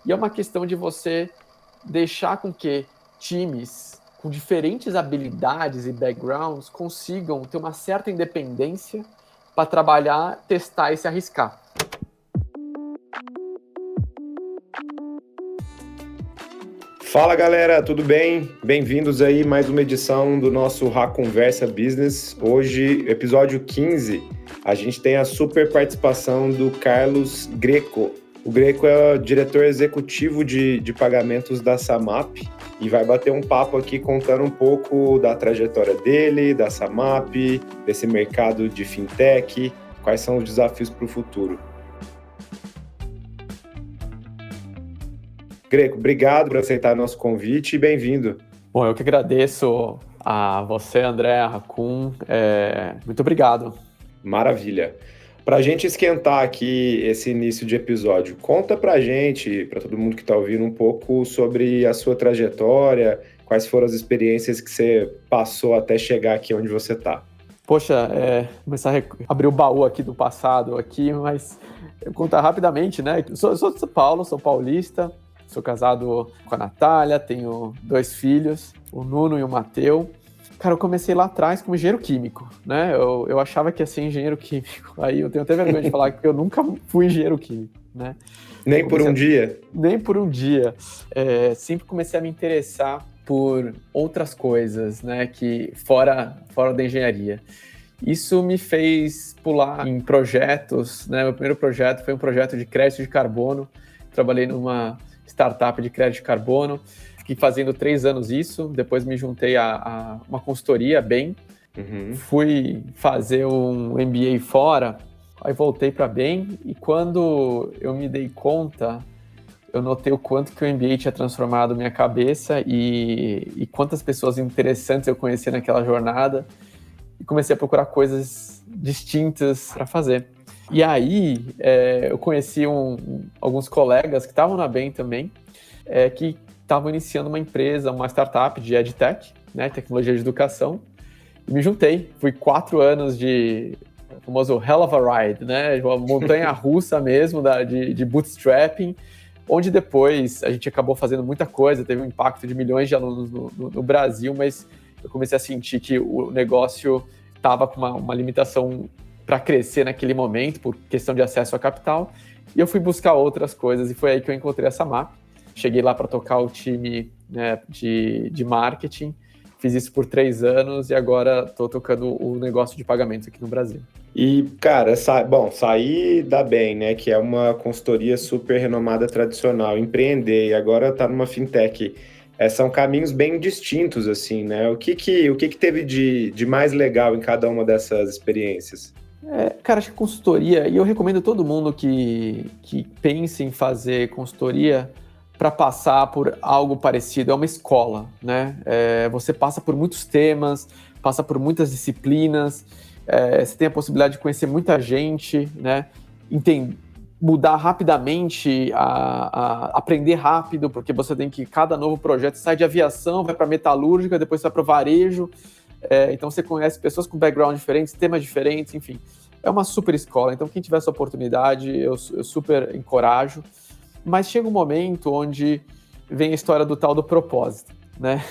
E é uma questão de você deixar com que times com diferentes habilidades e backgrounds consigam ter uma certa independência para trabalhar, testar e se arriscar. Fala galera, tudo bem? Bem-vindos aí a mais uma edição do nosso Ra Conversa Business. Hoje, episódio 15, a gente tem a super participação do Carlos Greco. O Greco é o diretor executivo de pagamentos da Samap e vai bater um papo aqui contando um pouco da trajetória dele, da Samap, desse mercado de fintech, quais são os desafios para o futuro. Greco, obrigado por aceitar nosso convite e bem-vindo. Bom, eu que agradeço a você, André, a Raccoon. Muito obrigado. Maravilha. Para a gente esquentar aqui esse início de episódio, conta para a gente, para todo mundo que está ouvindo, um pouco sobre a sua trajetória, quais foram as experiências que você passou até chegar aqui onde você está. Poxa, começar a abrir o baú aqui do passado, aqui, mas eu contar rapidamente, né? Eu sou de São Paulo, sou paulista. Sou casado com a Natália, tenho 2 filhos, o Nuno e o Mateu. Cara, eu comecei lá atrás como engenheiro químico, né? Eu achava que ia ser engenheiro químico. Aí eu tenho até vergonha de falar que eu nunca fui engenheiro químico, né? Nem por um dia? Nem por um dia. Sempre comecei a me interessar por outras coisas, né? Que fora da engenharia. Isso me fez pular em projetos, né? Meu primeiro projeto foi um projeto de crédito de carbono. Trabalhei numa startup de crédito de carbono, fiquei fazendo 3 anos isso, depois me juntei a uma consultoria, Bain, fui fazer um MBA fora, aí voltei para Bain, e quando eu me dei conta, eu notei o quanto que o MBA tinha transformado minha cabeça e quantas pessoas interessantes eu conheci naquela jornada, e comecei a procurar coisas distintas para fazer. E aí, eu conheci alguns colegas que estavam na Bain também, que estavam iniciando uma empresa, uma startup de EdTech, né, tecnologia de educação, e me juntei. Fui 4 anos de famoso hell of a ride, né, uma montanha-russa mesmo, de bootstrapping, onde depois a gente acabou fazendo muita coisa, teve um impacto de milhões de alunos no Brasil, mas eu comecei a sentir que o negócio estava com uma limitação para crescer naquele momento, por questão de acesso a capital, e eu fui buscar outras coisas, e foi aí que eu encontrei a Samap. Cheguei lá para tocar o time, né, de marketing, fiz isso por 3 anos, e agora estou tocando o negócio de pagamentos aqui no Brasil. E, cara, sair da Bain, né, que é uma consultoria super renomada tradicional, empreender, e agora tá numa fintech, são caminhos bem distintos, assim, né? O que teve de mais legal em cada uma dessas experiências? Cara, acho que consultoria, e eu recomendo todo mundo que pense em fazer consultoria para passar por algo parecido, é uma escola, né? Você passa por muitos temas, passa por muitas disciplinas, você tem a possibilidade de conhecer muita gente, né? Mudar rapidamente, aprender rápido, porque você tem que, cada novo projeto sai de aviação, vai para metalúrgica, depois vai para o varejo. Então você conhece pessoas com background diferentes, temas diferentes, enfim. É uma super escola, então quem tiver essa oportunidade, eu super encorajo. Mas chega um momento onde vem a história do tal do propósito, né?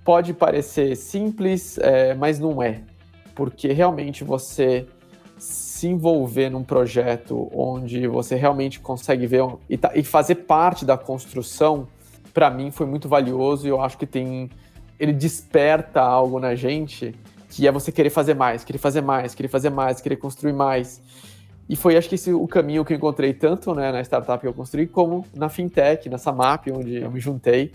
Pode parecer simples, mas não é. Porque realmente você se envolver num projeto onde você realmente consegue ver e fazer parte da construção, para mim foi muito valioso, e eu acho que ele desperta algo na gente, que é você querer fazer mais, querer construir mais. E foi, acho que esse o caminho que eu encontrei tanto, né, na startup que eu construí, como na fintech, na Samap, onde eu me juntei,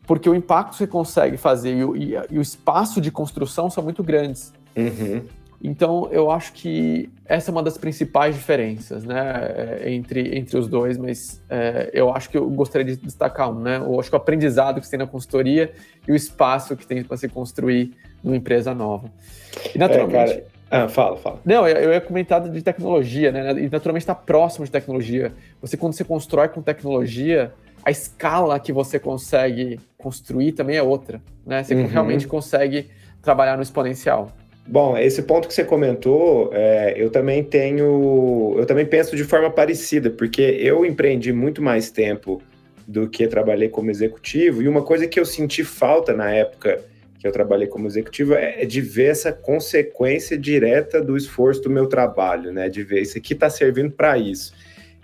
porque o impacto que você consegue fazer e o espaço de construção são muito grandes. Então, eu acho que essa é uma das principais diferenças, né, entre os dois, mas eu acho que eu gostaria de destacar né? Eu acho que o aprendizado que você tem na consultoria e o espaço que tem para se construir numa empresa nova. E, naturalmente... Fala. Não, eu ia comentar de tecnologia, né? E naturalmente está próximo de tecnologia. Quando você constrói com tecnologia, a escala que você consegue construir também é outra, né? Você realmente consegue trabalhar no exponencial. Bom, esse ponto que você comentou, eu também penso de forma parecida, porque eu empreendi muito mais tempo do que trabalhei como executivo, e uma coisa que eu senti falta na época que eu trabalhei como executivo é de ver essa consequência direta do esforço do meu trabalho, né? De ver isso aqui está servindo para isso.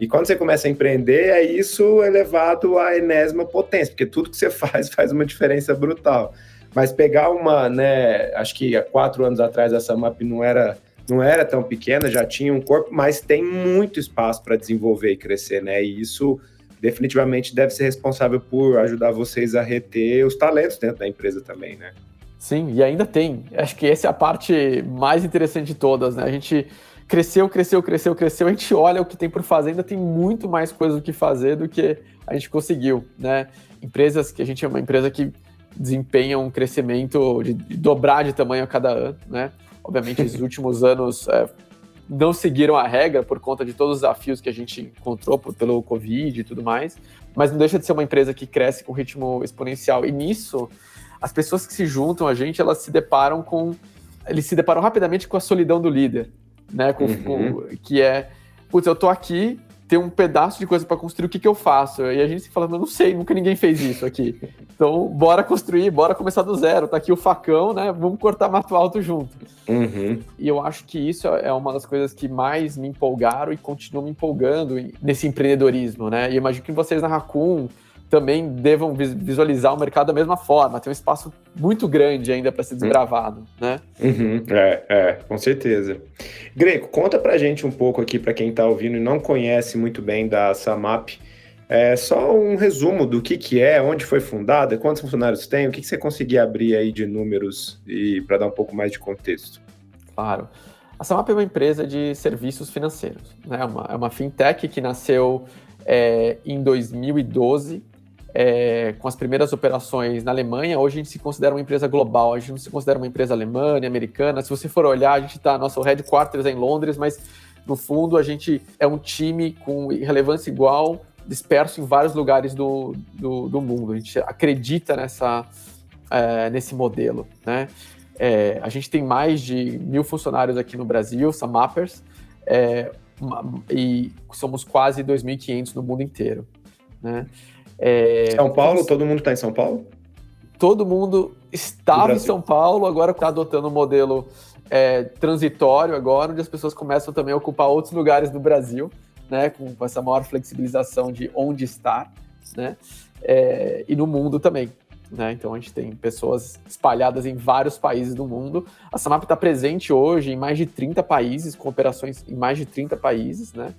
E quando você começa a empreender, é isso elevado à enésima potência, porque tudo que você faz uma diferença brutal. Mas pegar né, acho que há 4 anos atrás a SumUp não era tão pequena, já tinha um corpo, mas tem muito espaço para desenvolver e crescer, né? E isso definitivamente deve ser responsável por ajudar vocês a reter os talentos dentro da empresa também, né? Sim, e ainda tem. Acho que essa é a parte mais interessante de todas, né? A gente cresceu, a gente olha o que tem por fazer, ainda tem muito mais coisa do que fazer do que a gente conseguiu, né? Empresas que a gente é uma empresa que desempenha um crescimento de dobrar de tamanho a cada ano, né? Obviamente, esses últimos anos não seguiram a regra por conta de todos os desafios que a gente encontrou pelo Covid e tudo mais, mas não deixa de ser uma empresa que cresce com ritmo exponencial. E nisso, as pessoas que se juntam a gente, eles se deparam rapidamente com a solidão do líder, né? Que é, putz, eu tô aqui, tem um pedaço de coisa para construir, o que eu faço? E a gente se fala, eu não sei, nunca ninguém fez isso aqui. Então, bora construir, bora começar do zero. Tá aqui o facão, né? Vamos cortar mato alto junto. E eu acho que isso é uma das coisas que mais me empolgaram e continuam me empolgando nesse empreendedorismo, né? E eu imagino que vocês na Raccoon também devam visualizar o mercado da mesma forma. Tem um espaço muito grande ainda para ser desbravado, né? Com certeza. Greco, conta pra gente um pouco aqui, para quem tá ouvindo e não conhece muito bem da SumUp, só um resumo do que é, onde foi fundada, quantos funcionários tem, o que você conseguia abrir aí de números e para dar um pouco mais de contexto. Claro. A SumUp é uma empresa de serviços financeiros, né? É uma fintech que nasceu em 2012, com as primeiras operações na Alemanha. Hoje a gente se considera uma empresa global, a gente não se considera uma empresa alemã, americana. Se você for olhar, a gente nosso headquarters é em Londres, mas no fundo a gente é um time com relevância igual, disperso em vários lugares do mundo. A gente acredita nesse modelo, né? A gente tem mais de 1.000 funcionários aqui no Brasil, SumUpers, e somos quase 2.500 no mundo inteiro, né? São Paulo? Todo mundo está em São Paulo? Todo mundo estava em São Paulo, agora está adotando um modelo transitório agora, onde as pessoas começam também a ocupar outros lugares do Brasil, né, com essa maior flexibilização de onde estar, né, e no mundo também, né? Então a gente tem pessoas espalhadas em vários países do mundo. A SumUp está presente hoje em mais de 30 países, com operações em mais de 30 países, né?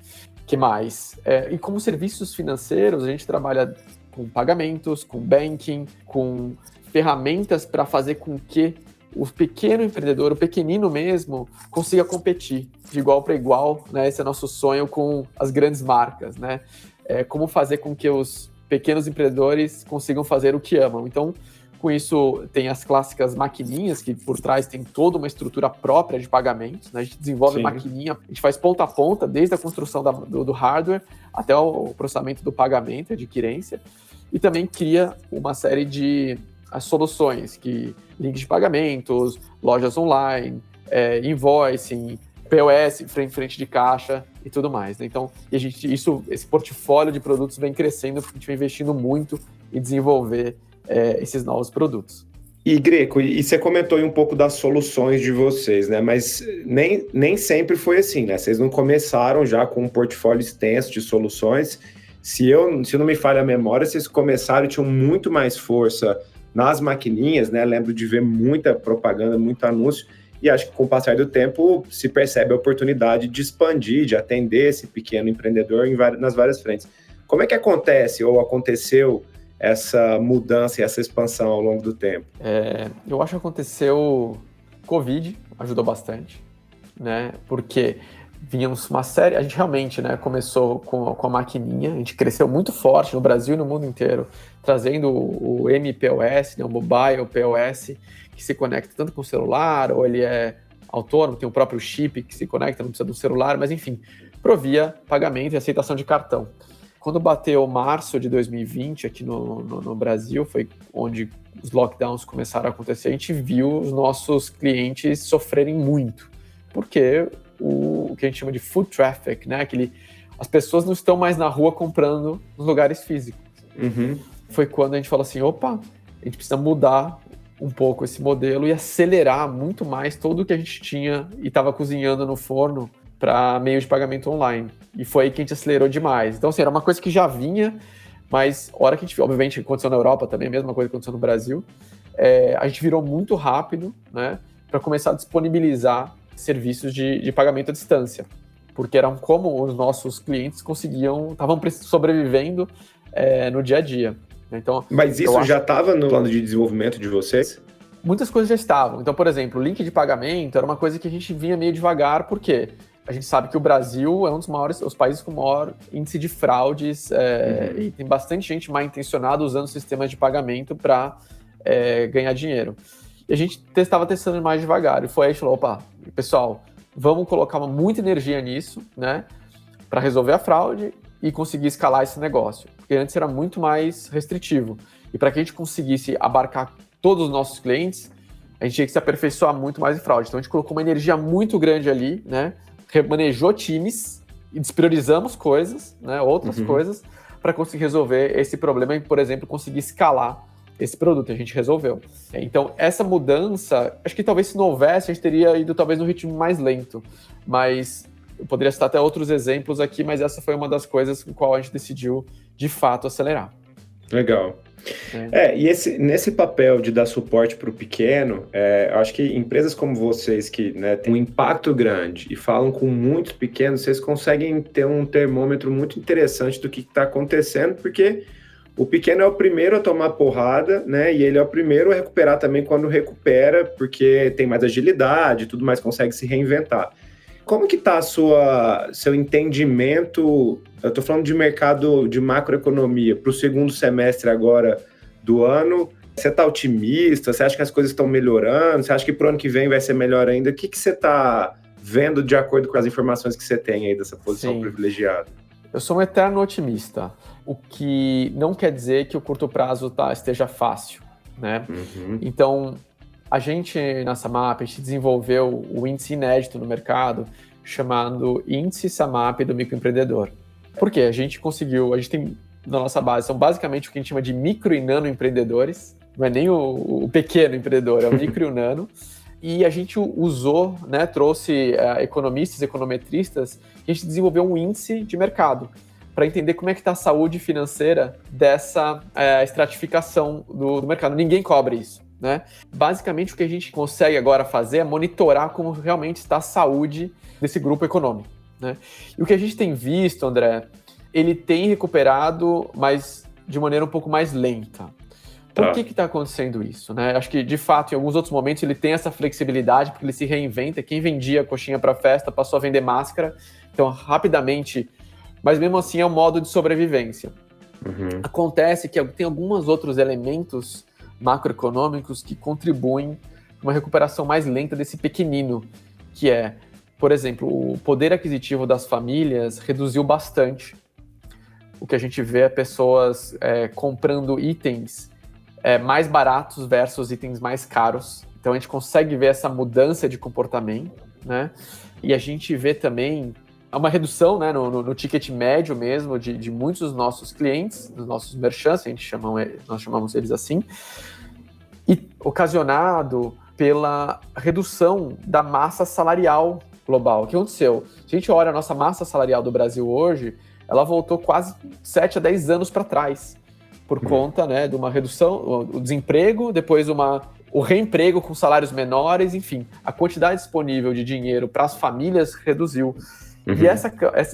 Que mais? E como serviços financeiros, a gente trabalha com pagamentos, com banking, com ferramentas para fazer com que o pequeno empreendedor, o pequenino mesmo, consiga competir de igual para igual, né? Esse é nosso sonho com as grandes marcas, né? Como fazer com que os pequenos empreendedores consigam fazer o que amam. Então, com isso, tem as clássicas maquininhas, que por trás tem toda uma estrutura própria de pagamentos, né? A gente desenvolve maquininha, a gente faz ponta a ponta, desde a construção do hardware até o processamento do pagamento, adquirência, e também cria uma série de soluções, links de pagamentos, lojas online, invoicing, POS, frente de caixa e tudo mais, né? Então, esse portfólio de produtos vem crescendo, porque a gente vem investindo muito em desenvolver esses novos produtos. E, Greco, e você comentou aí um pouco das soluções de vocês, né? Mas nem sempre foi assim, né? Vocês não começaram já com um portfólio extenso de soluções. Se não me falha a memória, vocês começaram e tinham muito mais força nas maquininhas, né? Lembro de ver muita propaganda, muito anúncio, e acho que com o passar do tempo se percebe a oportunidade de expandir, de atender esse pequeno empreendedor nas várias frentes. Como é que acontece ou aconteceu essa mudança e essa expansão ao longo do tempo? Eu acho que aconteceu Covid, ajudou bastante, né? Porque vínhamos uma série, a gente realmente, né, começou com a maquininha, a gente cresceu muito forte no Brasil e no mundo inteiro, trazendo o MPOS, né, o Mobile POS, que se conecta tanto com o celular, ou ele é autônomo, tem o próprio chip que se conecta, não precisa do celular, mas enfim, provia pagamento e aceitação de cartão. Quando bateu março de 2020 aqui no Brasil, foi onde os lockdowns começaram a acontecer, a gente viu os nossos clientes sofrerem muito, porque o que a gente chama de foot traffic, né? As pessoas não estão mais na rua comprando nos lugares físicos. Foi quando a gente falou assim, opa, a gente precisa mudar um pouco esse modelo e acelerar muito mais tudo que a gente tinha e estava cozinhando no forno para meio de pagamento online. E foi aí que a gente acelerou demais. Então, assim, era uma coisa que já vinha, mas a hora que a gente viu, obviamente, aconteceu na Europa também, a mesma coisa que aconteceu no Brasil, a gente virou muito rápido, né, para começar a disponibilizar serviços de pagamento à distância, porque eram como os nossos clientes estavam sobrevivendo no dia a dia. Então, mas isso já estava no plano de desenvolvimento de vocês? Muitas coisas já estavam. Então, por exemplo, o link de pagamento era uma coisa que a gente vinha meio devagar, porque a gente sabe que o Brasil é um dos maiores, os países com maior índice de fraudes, e tem bastante gente mal intencionada usando sistemas de pagamento para ganhar dinheiro. E a gente estava testando mais devagar, e foi aí que a gente falou, opa, pessoal, vamos colocar muita energia nisso, né, para resolver a fraude e conseguir escalar esse negócio, porque antes era muito mais restritivo. E para que a gente conseguisse abarcar todos os nossos clientes, a gente tinha que se aperfeiçoar muito mais em fraude. Então a gente colocou uma energia muito grande ali, né? Remanejou times e despriorizamos coisas, né? Outras coisas, para conseguir resolver esse problema e, por exemplo, conseguir escalar esse produto. A gente resolveu. Então, essa mudança, acho que talvez se não houvesse, a gente teria ido talvez no ritmo mais lento. Mas eu poderia citar até outros exemplos aqui, mas essa foi uma das coisas com qual a gente decidiu, de fato, acelerar. Legal. E nesse papel de dar suporte para o pequeno, eu acho que empresas como vocês, que, né, têm um impacto grande e falam com muitos pequenos, vocês conseguem ter um termômetro muito interessante do que está acontecendo, porque o pequeno é o primeiro a tomar porrada, né, e ele é o primeiro a recuperar também quando recupera, porque tem mais agilidade e tudo mais, consegue se reinventar. Como que está seu entendimento, eu estou falando de mercado de macroeconomia, para o segundo semestre agora do ano? Você está otimista? Você acha que as coisas estão melhorando? Você acha que para o ano que vem vai ser melhor ainda? O que você está vendo de acordo com as informações que você tem aí dessa posição privilegiada? Eu sou um eterno otimista, o que não quer dizer que o curto prazo esteja fácil, né? Então, a gente, na Samap, a gente desenvolveu o índice inédito no mercado, chamado Índice Samap do Microempreendedor. Por quê? A gente tem na nossa base, são basicamente o que a gente chama de micro e nano empreendedores, não é nem o pequeno empreendedor, é o micro e o nano, e a gente usou, né, trouxe economistas, econometristas, e a gente desenvolveu um índice de mercado, para entender como é que está a saúde financeira dessa estratificação do mercado. Ninguém cobre isso, né? Basicamente, o que a gente consegue agora fazer é monitorar como realmente está a saúde desse grupo econômico, né? E o que a gente tem visto, André, ele tem recuperado, mas de maneira um pouco mais lenta. Por que está acontecendo isso, né? Acho que, de fato, em alguns outros momentos ele tem essa flexibilidade, porque ele se reinventa. Quem vendia coxinha para festa passou a vender máscara, então rapidamente, mas mesmo assim é um modo de sobrevivência. Acontece que tem alguns outros elementos macroeconômicos que contribuem para uma recuperação mais lenta desse pequenino, que é, por exemplo, o poder aquisitivo das famílias reduziu bastante. O que a gente vê é pessoas comprando itens mais baratos versus itens mais caros. Então a gente consegue ver essa mudança de comportamento, né? E a gente vê também uma redução, né, no ticket médio mesmo de muitos dos nossos clientes, dos nossos merchants, nós chamamos eles assim, e ocasionado pela redução da massa salarial global. O que aconteceu? Se a gente olha a nossa massa salarial do Brasil hoje, ela voltou quase 7 a 10 anos para trás, por conta, né, de uma redução, o desemprego, depois o reemprego com salários menores, enfim, a quantidade disponível de dinheiro para as famílias reduziu. E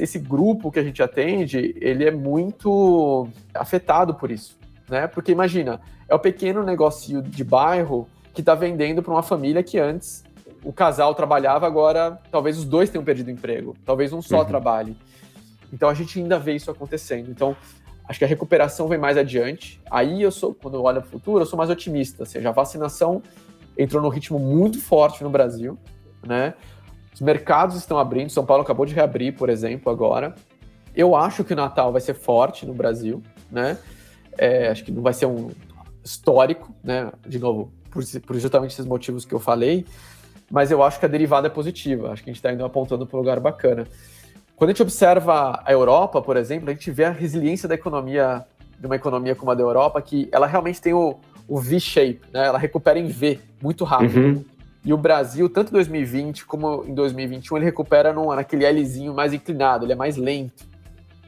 esse grupo que a gente atende, ele é muito afetado por isso, né? Porque imagina, é o pequeno negocinho de bairro que está vendendo para uma família que antes o casal trabalhava, agora talvez os dois tenham perdido o emprego, talvez um só trabalhe. Então a gente ainda vê isso acontecendo. Então acho que a recuperação vem mais adiante. Aí quando eu olho para o futuro, eu sou mais otimista. Ou seja, a vacinação entrou num ritmo muito forte no Brasil, né? Os mercados estão abrindo, São Paulo acabou de reabrir, por exemplo, agora. Eu acho que o Natal vai ser forte no Brasil, né? Acho que não vai ser um histórico, né? De novo, por justamente esses motivos que eu falei, mas eu acho que a derivada é positiva. Acho que a gente está indo apontando para um lugar bacana. Quando a gente observa a Europa, por exemplo, a gente vê a resiliência da economia, de uma economia como a da Europa, que ela realmente tem o V-shape, né? Ela recupera em V muito rápido. Uhum. E o Brasil, tanto em 2020 como em 2021, ele recupera naquele Lzinho mais inclinado, ele é mais lento,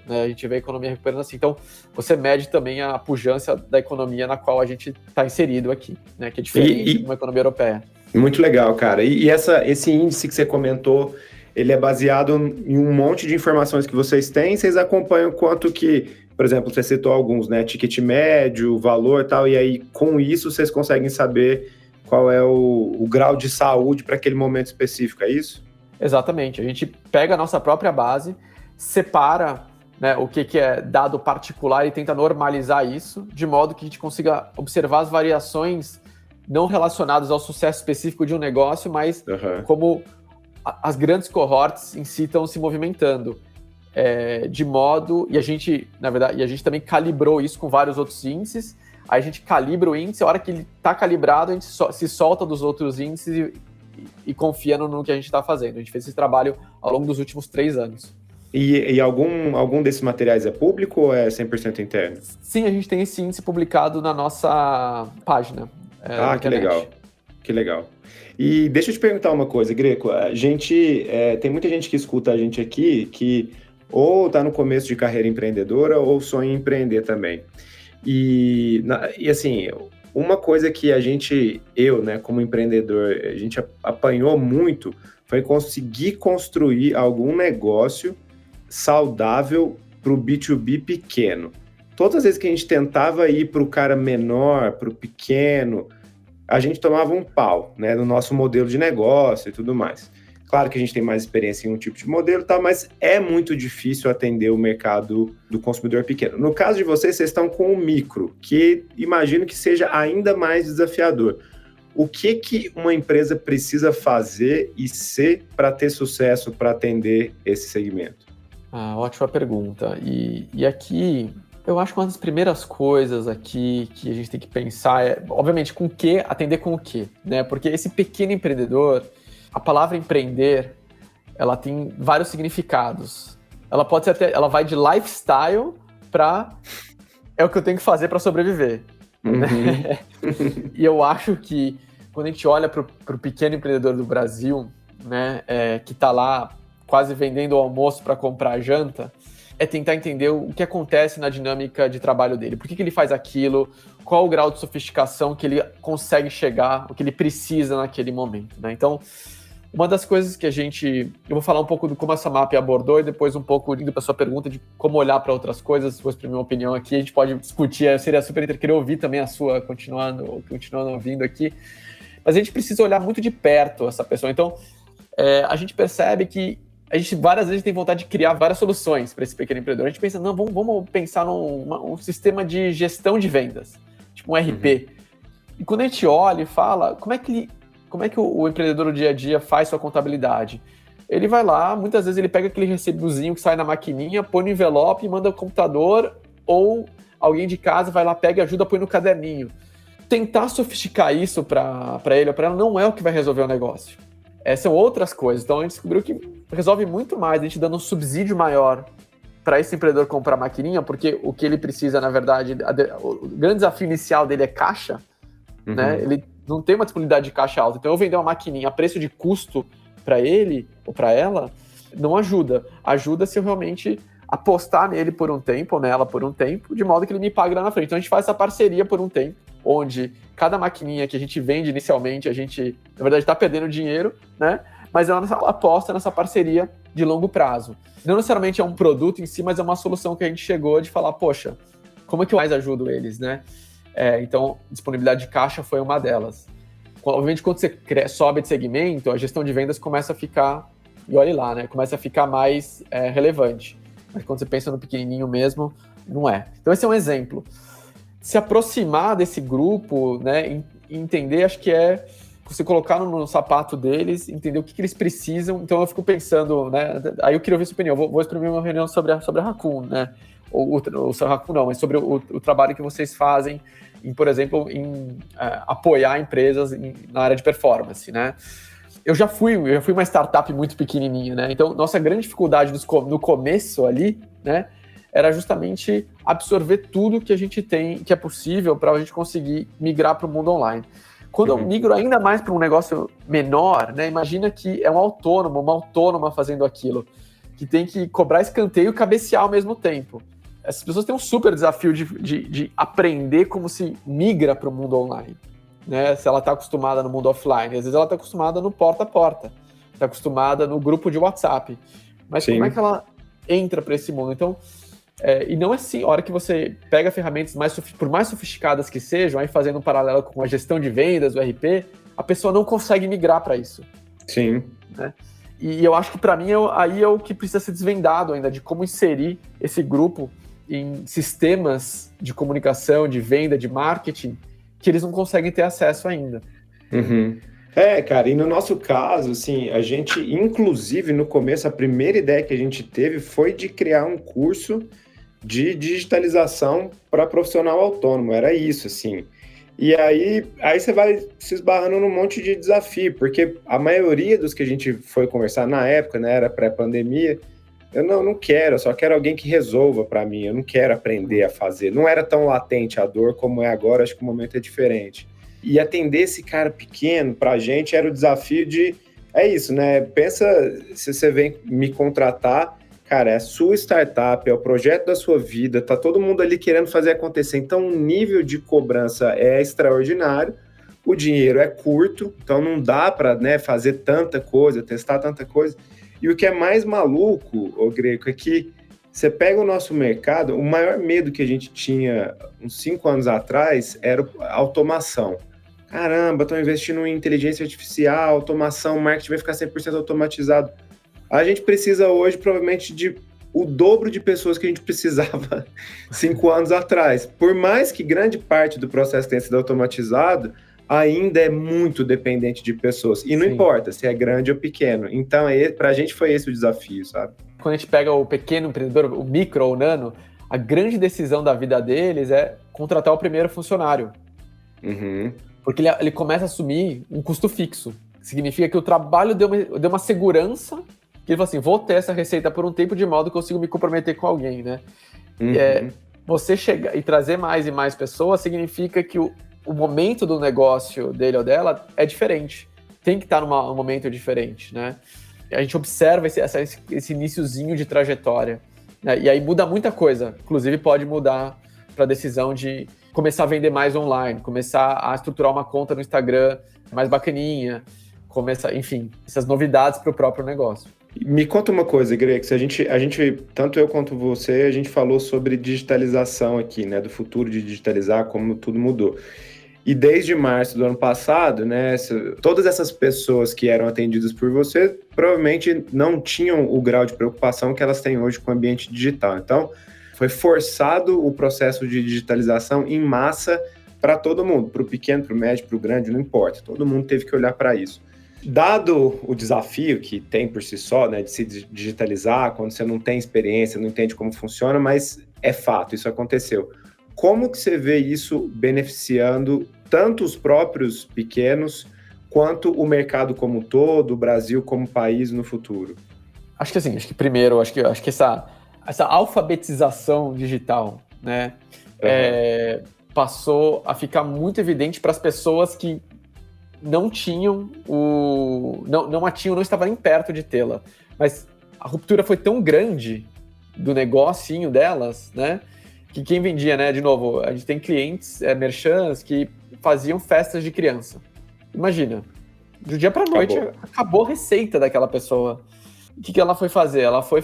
né? A gente vê a economia recuperando assim. Então, você mede também a pujança da economia na qual a gente está inserido aqui, né? Que é diferente de uma economia europeia. Muito legal, cara. E esse índice que você comentou, ele é baseado em um monte de informações que vocês têm, vocês acompanham quanto que, por exemplo, você citou alguns, né? Ticket médio, valor e tal, e aí com isso vocês conseguem saber qual é o grau de saúde para aquele momento específico, é isso? Exatamente. A gente pega a nossa própria base, separa, né, o que é dado particular e tenta normalizar isso, de modo que a gente consiga observar as variações não relacionadas ao sucesso específico de um negócio, mas como as grandes cohorts em si estão se movimentando. De modo... E a gente, na verdade, a gente também calibrou isso com vários outros índices. Aí a gente calibra o índice, a hora que ele está calibrado, a gente se solta dos outros índices e confia no que a gente está fazendo. A gente fez esse trabalho ao longo dos últimos 3 anos. E algum desses materiais é público ou é 100% interno? Sim, a gente tem esse índice publicado na nossa página. Que legal. Que legal. E deixa eu te perguntar uma coisa, Greco. Tem muita gente que escuta a gente aqui que ou está no começo de carreira empreendedora ou sonha em empreender também. E assim, uma coisa que eu, né, como empreendedor, a gente apanhou muito foi conseguir construir algum negócio saudável para o B2B pequeno. Todas as vezes que a gente tentava ir para o cara menor, para o pequeno, a gente tomava um pau, né, no nosso modelo de negócio e tudo mais. Claro que a gente tem mais experiência em um tipo de modelo, tá, mas é muito difícil atender o mercado do consumidor pequeno. No caso de vocês estão com o micro, que imagino que seja ainda mais desafiador. O que uma empresa precisa fazer e ser para ter sucesso, para atender esse segmento? Ótima pergunta. E aqui, eu acho que uma das primeiras coisas aqui que a gente tem que pensar é, obviamente, com o que, atender com o quê, né? Porque esse pequeno empreendedor, a palavra empreender, ela tem vários significados. Ela pode ser até, ela vai de lifestyle para é o que eu tenho que fazer para sobreviver. Uhum. Né? E eu acho que quando a gente olha para o pequeno empreendedor do Brasil, né, que está lá quase vendendo o almoço para comprar a janta, é tentar entender o que acontece na dinâmica de trabalho dele. Por que ele faz aquilo? Qual o grau de sofisticação que ele consegue chegar, o que ele precisa naquele momento, né? Então, uma das coisas que eu vou falar um pouco de como a Samap abordou e depois um pouco indo para a sua pergunta de como olhar para outras coisas, vou exprimir uma opinião aqui, a gente pode discutir, eu seria super querer ouvir também a sua, continuando ouvindo aqui, mas a gente precisa olhar muito de perto essa pessoa. Então, a gente percebe que a gente várias vezes tem vontade de criar várias soluções para esse pequeno empreendedor. A gente pensa, não, vamos pensar num sistema de gestão de vendas, tipo um RP. E quando a gente olha e fala, como é que o empreendedor no dia a dia faz sua contabilidade? Ele vai lá, muitas vezes ele pega aquele recibozinho que sai na maquininha, põe no envelope, manda no computador, ou alguém de casa vai lá, pega e ajuda, põe no caderninho. Tentar sofisticar isso para ele ou para ela não é o que vai resolver o negócio. São outras coisas. Então a gente descobriu que resolve muito mais a gente dando um subsídio maior para esse empreendedor comprar a maquininha, porque o que ele precisa, na verdade, o grande desafio inicial dele é caixa, né? Ele não tem uma disponibilidade de caixa alta. Então eu vender uma maquininha a preço de custo para ele ou para ela não ajuda. Ajuda se eu realmente apostar nele por um tempo, ou nela por um tempo, de modo que ele me pague lá na frente. Então a gente faz essa parceria por um tempo, onde cada maquininha que a gente vende inicialmente, a gente, na verdade, está perdendo dinheiro, né? Mas ela aposta nessa parceria de longo prazo. Não necessariamente é um produto em si, mas é uma solução que a gente chegou de falar, poxa, como é que eu mais ajudo eles, né? Então, disponibilidade de caixa foi uma delas. Obviamente, quando você sobe de segmento, a gestão de vendas começa a ficar, e olhe lá, né? Começa a ficar mais relevante. Mas quando você pensa no pequenininho mesmo, não é. Então, esse é um exemplo. Se aproximar desse grupo, né, entender, acho que se colocar no sapato deles, entender o que eles precisam. Então eu fico pensando, né? Aí eu queria ouvir sua opinião. Vou exprimir uma reunião sobre a Raccoon, né? O seu Raccoon não, mas sobre o trabalho que vocês fazem, por exemplo, em apoiar empresas na área de performance, né? Eu já fui uma startup muito pequenininha, né? Então, nossa grande dificuldade no começo ali, né? Era justamente absorver tudo que a gente tem, que é possível para a gente conseguir migrar para o mundo online. Quando eu migro ainda mais para um negócio menor, né? Imagina que é uma autônoma fazendo aquilo, que tem que cobrar escanteio e cabecear ao mesmo tempo. Essas pessoas têm um super desafio de aprender como se migra para o mundo online, né? Se ela está acostumada no mundo offline, às vezes ela está acostumada no porta a porta, está acostumada no grupo de WhatsApp, mas Sim. Como é que ela entra para esse mundo? Então, e não é assim, a hora que você pega ferramentas por mais sofisticadas que sejam, aí fazendo um paralelo com a gestão de vendas, o RP, a pessoa não consegue migrar para isso. Sim. Né? E eu acho que para mim aí é o que precisa ser desvendado ainda, de como inserir esse grupo em sistemas de comunicação, de venda, de marketing, que eles não conseguem ter acesso ainda. Uhum. Cara, e no nosso caso, assim, a gente, inclusive, no começo, a primeira ideia que a gente teve foi de criar um curso de digitalização para profissional autônomo, era isso, assim. E aí você vai se esbarrando num monte de desafio, porque a maioria dos que a gente foi conversar na época, né, era pré-pandemia, eu não quero, eu só quero alguém que resolva para mim, eu não quero aprender a fazer. Não era tão latente a dor como é agora, acho que o momento é diferente. E atender esse cara pequeno, pra gente, era o desafio de... É isso, né? Pensa, se você vem me contratar, cara, é a sua startup, é o projeto da sua vida, tá todo mundo ali querendo fazer acontecer. Então, o nível de cobrança é extraordinário, o dinheiro é curto, então não dá para, né, fazer tanta coisa, testar tanta coisa. E o que é mais maluco, ô Greco, é que você pega o nosso mercado, o maior medo que a gente tinha uns 5 anos atrás era a automação. Caramba, estão investindo em inteligência artificial, automação, o marketing vai ficar 100% automatizado. A gente precisa hoje, provavelmente, de o dobro de pessoas que a gente precisava 5 anos atrás. Por mais que grande parte do processo tenha sido automatizado, ainda é muito dependente de pessoas. E não Sim. importa se é grande ou pequeno. Então, para a gente foi esse o desafio, sabe? Quando a gente pega o pequeno empreendedor, o micro ou nano, a grande decisão da vida deles é contratar o primeiro funcionário. Uhum. Porque ele começa a assumir um custo fixo. Significa que o trabalho deu uma segurança, que ele fala assim, vou ter essa receita por um tempo de modo que eu consigo me comprometer com alguém, né? Uhum. Você chegar e trazer mais e mais pessoas significa que o momento do negócio dele ou dela é diferente. Tem que estar num momento diferente, né? A gente observa esse iniciozinho de trajetória, né? E aí muda muita coisa. Inclusive pode mudar para a decisão de começar a vender mais online, começar a estruturar uma conta no Instagram mais bacaninha, enfim, essas novidades para o próprio negócio. Me conta uma coisa, Grex, a gente, tanto eu quanto você, a gente falou sobre digitalização aqui, né, do futuro de digitalizar, como tudo mudou. E desde março do ano passado, né, todas essas pessoas que eram atendidas por você provavelmente não tinham o grau de preocupação que elas têm hoje com o ambiente digital. Então, foi forçado o processo de digitalização em massa para todo mundo, para o pequeno, para o médio, para o grande, não importa. Todo mundo teve que olhar para isso. Dado o desafio que tem por si só, né, de se digitalizar, quando você não tem experiência, não entende como funciona, mas é fato, isso aconteceu. Como que você vê isso beneficiando tanto os próprios pequenos, quanto o mercado como um todo, o Brasil como país no futuro? Acho que primeiro, acho que essa alfabetização digital, né, passou a ficar muito evidente para as pessoas que não tinham não estavam nem perto de tê-la. Mas a ruptura foi tão grande do negocinho delas, né, que quem vendia, né, de novo, a gente tem clientes, merchants, que faziam festas de criança. Imagina, do dia para a noite acabou a receita daquela pessoa. O que ela foi fazer? Ela foi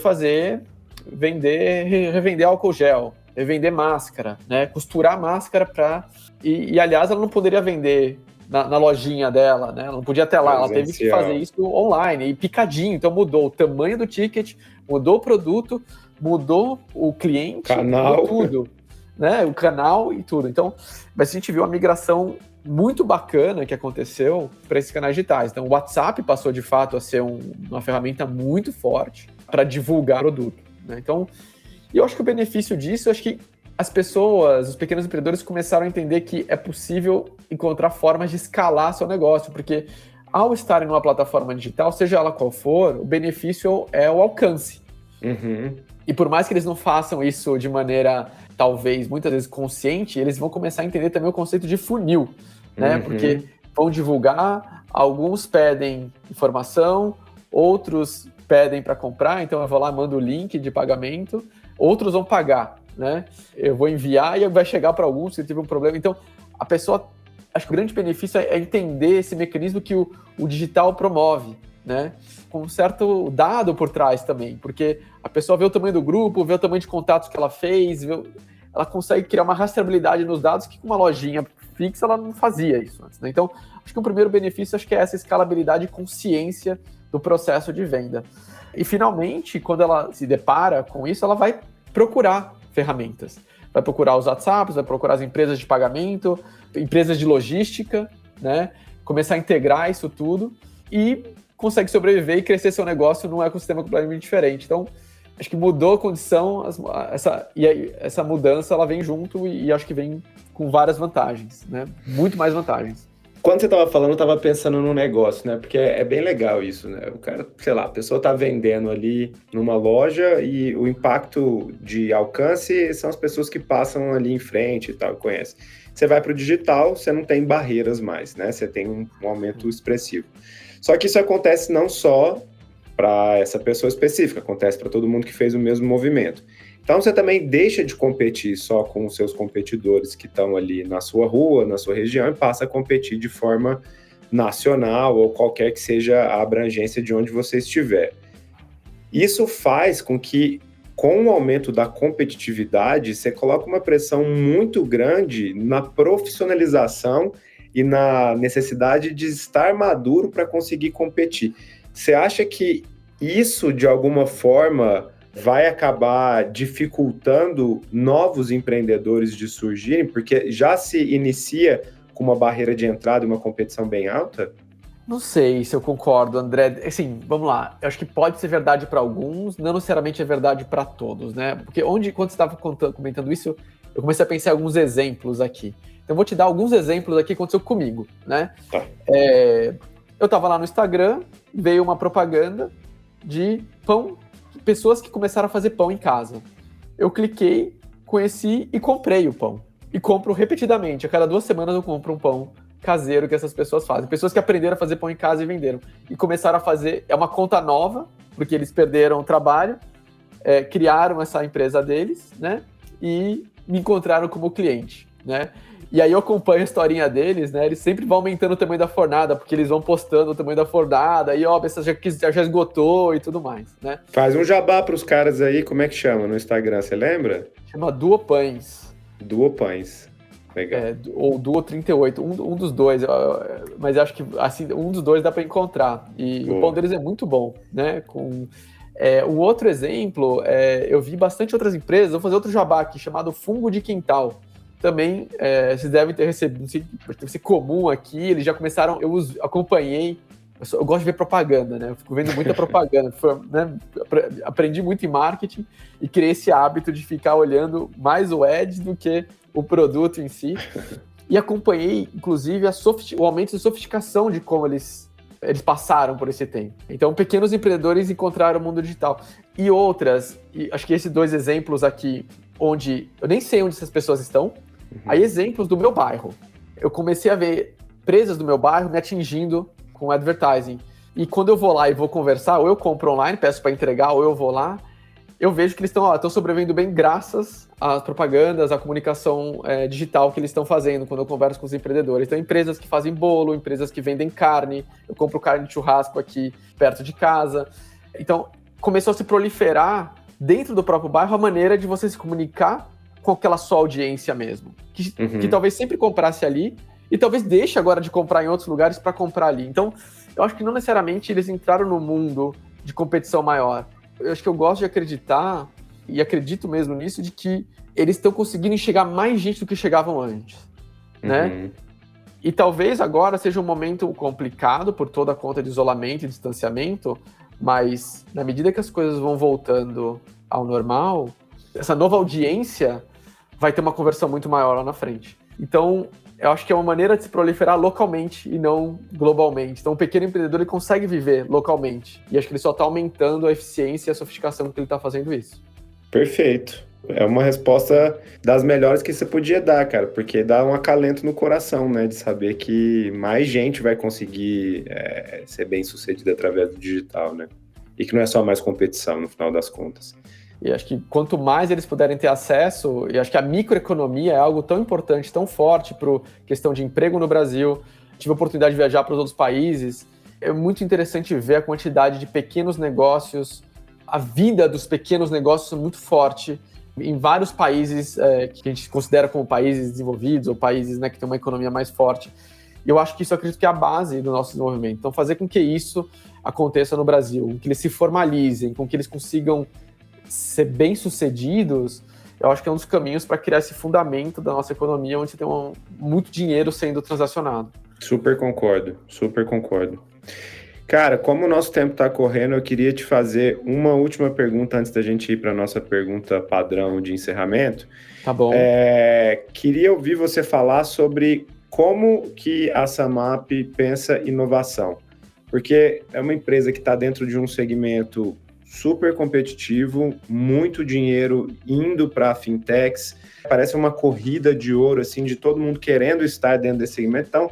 revender álcool gel, revender máscara, né, costurar máscara e aliás, ela não poderia vender na lojinha dela, né? Ela não podia até lá, ela teve que fazer isso online, e picadinho, então mudou o tamanho do ticket, mudou o produto, mudou o cliente, canal. Mudou tudo, né? O canal e tudo. Então, mas a gente viu uma migração muito bacana que aconteceu para esses canais digitais. Então, o WhatsApp passou, de fato, a ser uma ferramenta muito forte para divulgar o produto, né? Então, eu acho que o benefício disso, eu acho que as pessoas, os pequenos empreendedores começaram a entender que é possível encontrar formas de escalar seu negócio, porque ao estarem numa plataforma digital, seja ela qual for, o benefício é o alcance. Uhum. E por mais que eles não façam isso de maneira, talvez, muitas vezes consciente, eles vão começar a entender também o conceito de funil, né? Porque vão divulgar, alguns pedem informação, outros pedem para comprar, então eu vou lá, mando o link de pagamento, outros vão pagar, né? Eu vou enviar e vai chegar para alguns se tiver um problema. Então, a pessoa, acho que o grande benefício é entender esse mecanismo que o digital promove, né? Com um certo dado por trás também, porque a pessoa vê o tamanho do grupo, vê o tamanho de contatos que ela fez, ela consegue criar uma rastreabilidade nos dados que com uma lojinha fixa ela não fazia isso antes, né? Então, acho que o primeiro benefício é essa escalabilidade e consciência do processo de venda. E, finalmente, quando ela se depara com isso, ela vai procurar ferramentas. Vai procurar os WhatsApps, vai procurar as empresas de pagamento, empresas de logística, né? Começar a integrar isso tudo e consegue sobreviver e crescer seu negócio num ecossistema completamente diferente. Então, acho que mudou a condição, essa mudança ela vem junto e acho que vem com várias vantagens, né? Muito mais vantagens. Quando você estava falando, eu estava pensando num negócio, né? Porque é bem legal isso, né? O cara, sei lá, a pessoa está vendendo ali numa loja e o impacto de alcance são as pessoas que passam ali em frente e tal, conhece. Você vai para o digital, você não tem barreiras mais, né? Você tem um aumento expressivo. Só que isso acontece não só para essa pessoa específica, acontece para todo mundo que fez o mesmo movimento. Então você também deixa de competir só com os seus competidores que estão ali na sua rua, na sua região, e passa a competir de forma nacional ou qualquer que seja a abrangência de onde você estiver. Isso faz com que, com o aumento da competitividade, você coloca uma pressão muito grande na profissionalização e na necessidade de estar maduro para conseguir competir. Você acha que isso, de alguma forma, vai acabar dificultando novos empreendedores de surgirem, porque já se inicia com uma barreira de entrada e uma competição bem alta? Não sei se eu concordo, André. Assim, vamos lá. Eu acho que pode ser verdade para alguns, não necessariamente é verdade para todos, né? Porque quando você estava comentando isso, eu comecei a pensar em alguns exemplos aqui. Então, eu vou te dar alguns exemplos aqui que aconteceu comigo, né? Tá. Eu estava lá no Instagram, veio uma propaganda de pão, pessoas que começaram a fazer pão em casa. Eu cliquei, conheci e comprei o pão. E compro repetidamente. A cada 2 semanas eu compro um pão caseiro que essas pessoas fazem. Pessoas que aprenderam a fazer pão em casa e venderam. E começaram a fazer... É uma conta nova, porque eles perderam o trabalho, criaram essa empresa deles, né? E me encontraram como cliente, né? E aí eu acompanho a historinha deles, né? Eles sempre vão aumentando o tamanho da fornada, porque eles vão postando o tamanho da fornada, e essa já esgotou e tudo mais, né? Faz um jabá para os caras aí, como é que chama no Instagram, você lembra? Chama Duopães. Duopães. Legal. Ou Duo 38, um dos dois, mas acho que assim, um dos dois dá para encontrar. E o pão deles é muito bom, né? Um outro exemplo, eu vi bastante outras empresas, vou fazer outro jabá aqui, chamado Fungo de Quintal. Também, vocês devem ter recebido, não sei, deve ser comum aqui, eles já começaram, acompanhei, eu gosto de ver propaganda, né? Eu fico vendo muita propaganda, né? Aprendi muito em marketing e criei esse hábito de ficar olhando mais o ads do que o produto em si. E acompanhei, inclusive, o aumento de sofisticação de como eles passaram por esse tempo. Então, pequenos empreendedores encontraram o mundo digital. E outras, e acho que esses 2 exemplos aqui, onde eu nem sei onde essas pessoas estão, aí exemplos do meu bairro. Eu comecei a ver empresas do meu bairro me atingindo com advertising. E quando eu vou lá e vou conversar, ou eu compro online, peço para entregar, ou eu vou lá, eu vejo que eles estão sobrevivendo bem graças às propagandas, à comunicação digital que eles estão fazendo quando eu converso com os empreendedores. Então, empresas que fazem bolo, empresas que vendem carne, eu compro carne de churrasco aqui perto de casa. Então, começou a se proliferar dentro do próprio bairro a maneira de você se comunicar com aquela sua audiência mesmo, que talvez sempre comprasse ali e talvez deixe agora de comprar em outros lugares para comprar ali. Então, eu acho que não necessariamente eles entraram no mundo de competição maior. Eu acho que eu gosto de acreditar, e acredito mesmo nisso, de que eles estão conseguindo enxergar mais gente do que chegavam antes, né? E talvez agora seja um momento complicado por toda a conta de isolamento e distanciamento, mas na medida que as coisas vão voltando ao normal, essa nova audiência vai ter uma conversão muito maior lá na frente. Então, eu acho que é uma maneira de se proliferar localmente e não globalmente. Então, o pequeno empreendedor ele consegue viver localmente. E acho que ele só está aumentando a eficiência e a sofisticação que ele está fazendo isso. Perfeito. É uma resposta das melhores que você podia dar, cara, porque dá um acalento no coração, né, de saber que mais gente vai conseguir ser bem sucedida através do digital, né, e que não é só mais competição, no final das contas. E acho que quanto mais eles puderem ter acesso, e acho que a microeconomia é algo tão importante, tão forte para a questão de emprego no Brasil. Tive a oportunidade de viajar para os outros países. É muito interessante ver a quantidade de pequenos negócios, a vida dos pequenos negócios é muito forte em vários países que a gente considera como países desenvolvidos ou países, né, que têm uma economia mais forte. E eu acho que isso, acredito que é a base do nosso desenvolvimento. Então, fazer com que isso aconteça no Brasil, com que eles se formalizem, com que eles consigam ser bem-sucedidos, eu acho que é um dos caminhos para criar esse fundamento da nossa economia, onde você tem muito dinheiro sendo transacionado. Super concordo, super concordo. Cara, como o nosso tempo está correndo, eu queria te fazer uma última pergunta antes da gente ir para a nossa pergunta padrão de encerramento. Tá bom. Queria ouvir você falar sobre como que a Samap pensa inovação. Porque é uma empresa que está dentro de um segmento super competitivo, muito dinheiro indo para fintechs. Parece uma corrida de ouro, assim, de todo mundo querendo estar dentro desse segmento. Então,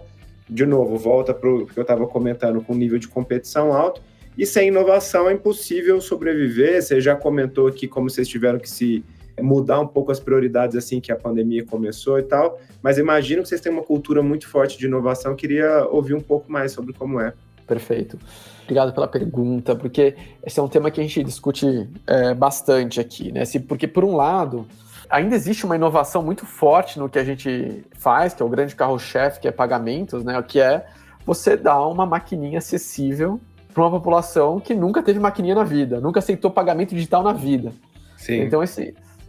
de novo, volta para o que eu estava comentando, com nível de competição alto, e sem inovação é impossível sobreviver. Você já comentou aqui como vocês tiveram que se mudar um pouco as prioridades assim que a pandemia começou e tal, mas imagino que vocês têm uma cultura muito forte de inovação. Queria ouvir um pouco mais sobre como é. Perfeito. Obrigado pela pergunta, porque esse é um tema que a gente discute bastante aqui, né? Porque, por um lado, ainda existe uma inovação muito forte no que a gente faz, que é o grande carro-chefe, que é pagamentos, né? Que é você dar uma maquininha acessível para uma população que nunca teve maquininha na vida, nunca aceitou pagamento digital na vida. Sim. Então,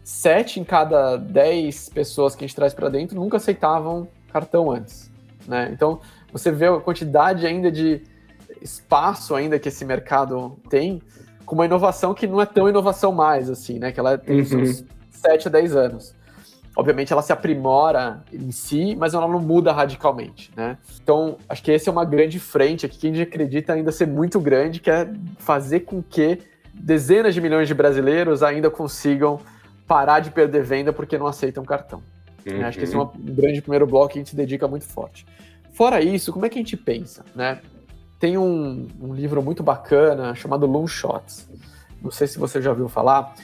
7 em cada 10 pessoas que a gente traz para dentro nunca aceitavam cartão antes, né? Então, você vê a quantidade ainda de espaço ainda que esse mercado tem, com uma inovação que não é tão inovação mais, assim, né? Que ela tem uns 7 a 10 anos. Obviamente ela se aprimora em si, mas ela não muda radicalmente, né? Então, acho que essa é uma grande frente aqui, que a gente acredita ainda ser muito grande, que é fazer com que dezenas de milhões de brasileiros ainda consigam parar de perder venda porque não aceitam cartão. Acho que esse é um grande primeiro bloco que a gente se dedica muito forte. Fora isso, como é que a gente pensa, né? Tem um livro muito bacana chamado Loonshots. Não sei se você já ouviu falar.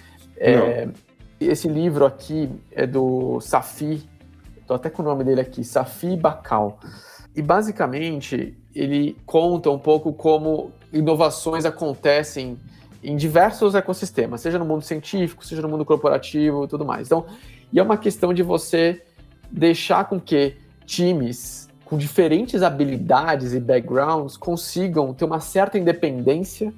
Esse livro aqui é do Safi, estou até com o nome dele aqui, Safi Bahcall. E basicamente ele conta um pouco como inovações acontecem em diversos ecossistemas, seja no mundo científico, seja no mundo corporativo e tudo mais. Então, e é uma questão de você deixar com que times com diferentes habilidades e backgrounds consigam ter uma certa independência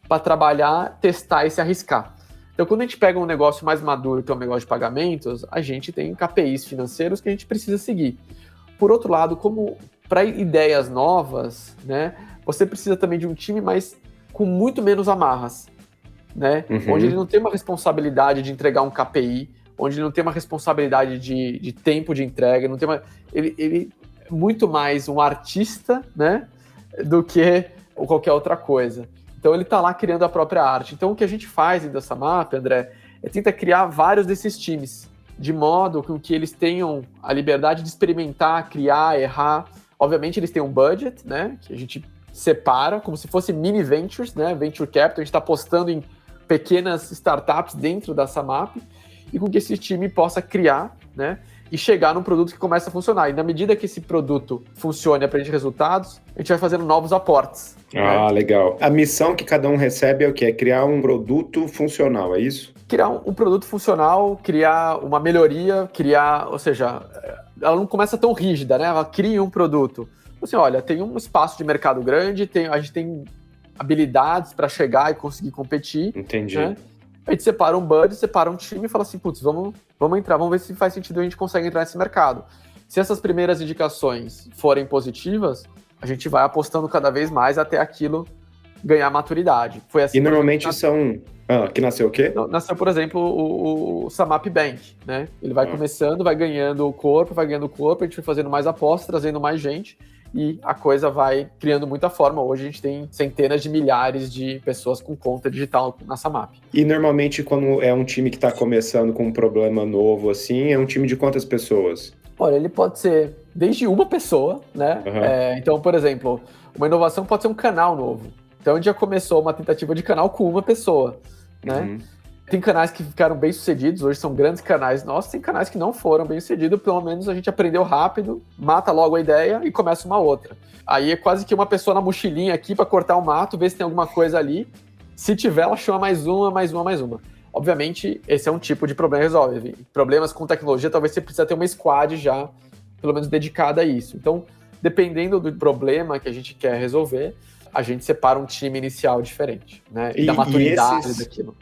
para trabalhar, testar e se arriscar. Então, quando a gente pega um negócio mais maduro, que é um negócio de pagamentos, a gente tem KPIs financeiros que a gente precisa seguir. Por outro lado, como para ideias novas, né, você precisa também de um time, mas com muito menos amarras, né? Onde ele não tem uma responsabilidade de entregar um KPI, onde ele não tem uma responsabilidade de tempo de entrega, não tem ele é muito mais um artista, né, do que qualquer outra coisa. Então ele está lá criando a própria arte. Então o que a gente faz da Samap, André, é tentar criar vários desses times, de modo com que eles tenham a liberdade de experimentar, criar, errar. Obviamente eles têm um budget, né, que a gente separa, como se fosse mini ventures, né, venture capital, a gente está apostando em pequenas startups dentro da Samap, e com que esse time possa criar, né, e chegar num produto que começa a funcionar. E na medida que esse produto funcione e aprende resultados, a gente vai fazendo novos aportes. Ah, né? Legal. A missão que cada um recebe é o quê? É criar um produto funcional, é isso? Criar um produto funcional, criar uma melhoria, ou seja, ela não começa tão rígida, né? Ela cria um produto. Assim, olha, tem um espaço de mercado grande, a gente tem habilidades para chegar e conseguir competir. Entendi. Né? A gente separa um budget, separa um time e fala assim, putz, vamos entrar, vamos ver se faz sentido a gente consegue entrar nesse mercado. Se essas primeiras indicações forem positivas, a gente vai apostando cada vez mais até aquilo ganhar maturidade. Foi assim, e normalmente são... que nasceu o quê? Nasceu, por exemplo, o Samap Bank, né? Ele vai começando, vai ganhando corpo, a gente vai fazendo mais apostas, trazendo mais gente, e a coisa vai criando muita forma. Hoje a gente tem centenas de milhares de pessoas com conta digital na Samap. E normalmente quando é um time que está começando com um problema novo, assim, é um time de quantas pessoas? Olha, ele pode ser desde uma pessoa, né? Então, por exemplo, uma inovação pode ser um canal novo. Então, a gente já começou uma tentativa de canal com uma pessoa, né? Tem canais que ficaram bem sucedidos, hoje são grandes canais nossos, tem canais que não foram bem sucedidos, pelo menos a gente aprendeu rápido, mata logo a ideia e começa uma outra. Aí é quase que uma pessoa na mochilinha aqui para cortar o mato, ver se tem alguma coisa ali. Se tiver, ela chama mais uma. Obviamente, esse é um tipo de problema que resolve. Problemas com tecnologia, talvez você precisa ter uma squad já, pelo menos dedicada a isso. Então, dependendo do problema que a gente quer resolver, a gente separa um time inicial diferente, né? E da maturidade daquilo.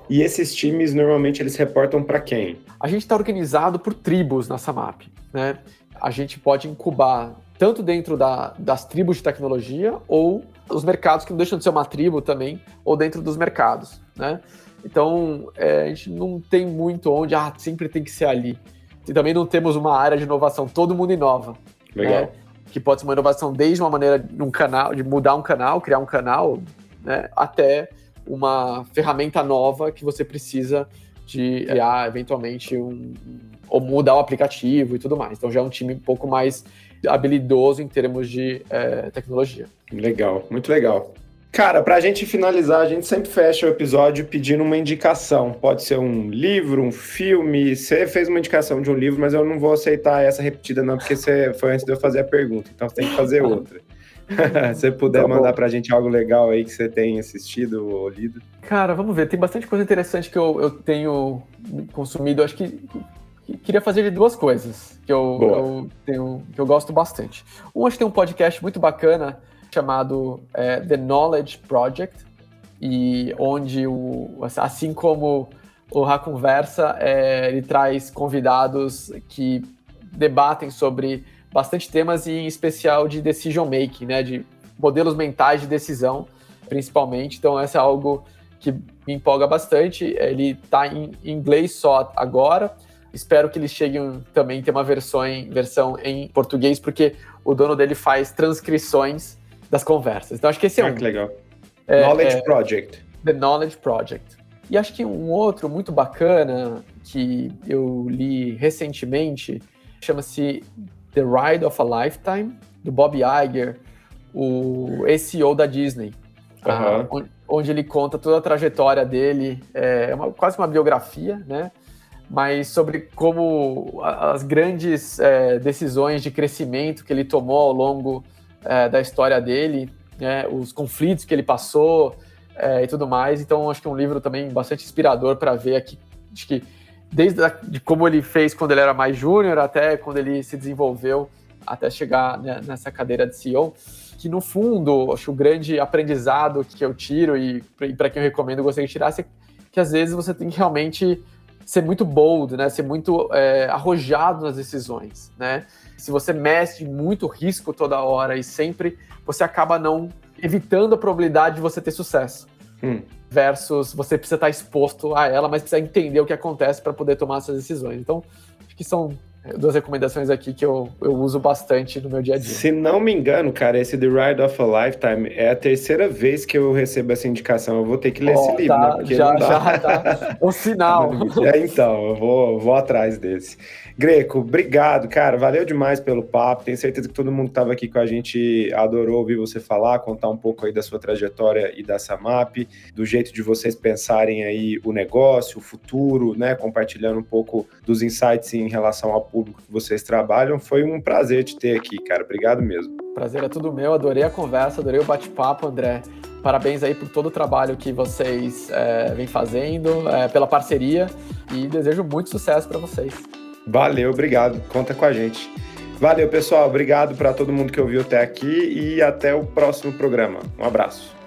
E esses times, normalmente, eles reportam para quem? A gente está organizado por tribos na Samap, né? A gente pode incubar tanto dentro das tribos de tecnologia ou os mercados que não deixam de ser uma tribo também, ou dentro dos mercados, né? Então, a gente não tem muito onde, sempre tem que ser ali. E também não temos uma área de inovação, todo mundo inova. Legal. Né? Que pode ser uma inovação desde uma maneira de mudar um canal, criar um canal, né, até uma ferramenta nova que você precisa de criar, eventualmente, ou mudar o aplicativo e tudo mais. Então já é um time um pouco mais habilidoso em termos de tecnologia. Legal, muito legal. Cara, pra gente finalizar, a gente sempre fecha o episódio pedindo uma indicação. Pode ser um livro, um filme. Você fez uma indicação de um livro, mas eu não vou aceitar essa repetida não, porque foi antes de eu fazer a pergunta. Então você tem que fazer outra. Se você puder mandar pra gente algo legal aí que você tenha assistido ou lido. Cara, vamos ver. Tem bastante coisa interessante que eu tenho consumido. Acho que queria fazer de duas coisas que eu gosto bastante. Acho que tem um podcast muito bacana chamado The Knowledge Project, e onde, assim como o Raconversa, ele traz convidados que debatem sobre bastante temas, e em especial de decision making, né, de modelos mentais de decisão, principalmente. Então, essa é algo que me empolga bastante. Ele está em inglês só agora. Espero que eles cheguem também a ter uma versão em português, porque o dono dele faz transcrições das conversas. Então, acho que esse é que legal. Knowledge Project. The Knowledge Project. E acho que um outro muito bacana que eu li recentemente chama-se The Ride of a Lifetime, do Bob Iger, o CEO da Disney. Onde ele conta toda a trajetória dele. Quase uma biografia, né? Mas sobre como as grandes decisões de crescimento que ele tomou ao longo da história dele, né, os conflitos que ele passou e tudo mais. Então, acho que é um livro também bastante inspirador para ver aqui, acho que desde de como ele fez quando ele era mais júnior, até quando ele se desenvolveu, até chegar, né, nessa cadeira de CEO, que no fundo, acho que o grande aprendizado que eu tiro, e para quem eu recomendo, eu gostaria de tirar, é que às vezes você tem que realmente ser muito bold, né, ser muito arrojado nas decisões, né? Se você mede muito risco toda hora e sempre, você acaba não evitando a probabilidade de você ter sucesso. Versus você precisa estar exposto a ela, mas precisa entender o que acontece para poder tomar essas decisões. Então, acho que são duas recomendações aqui que eu uso bastante no meu dia a dia. Se não me engano, cara, esse The Ride of a Lifetime é a terceira vez que eu recebo essa indicação. Eu vou ter que ler esse livro, né? Porque já tá um sinal. Então, eu vou atrás desse. Greco, obrigado, cara. Valeu demais pelo papo. Tenho certeza que todo mundo que estava aqui com a gente adorou ouvir você falar, contar um pouco aí da sua trajetória e da Samap, do jeito de vocês pensarem aí o negócio, o futuro, né? Compartilhando um pouco dos insights em relação ao público que vocês trabalham. Foi um prazer te ter aqui, cara. Obrigado mesmo. Prazer é tudo meu. Adorei a conversa, adorei o bate-papo, André. Parabéns aí por todo o trabalho que vocês vêm fazendo, pela parceria, e desejo muito sucesso para vocês. Valeu, obrigado. Conta com a gente. Valeu, pessoal. Obrigado para todo mundo que ouviu até aqui e até o próximo programa. Um abraço.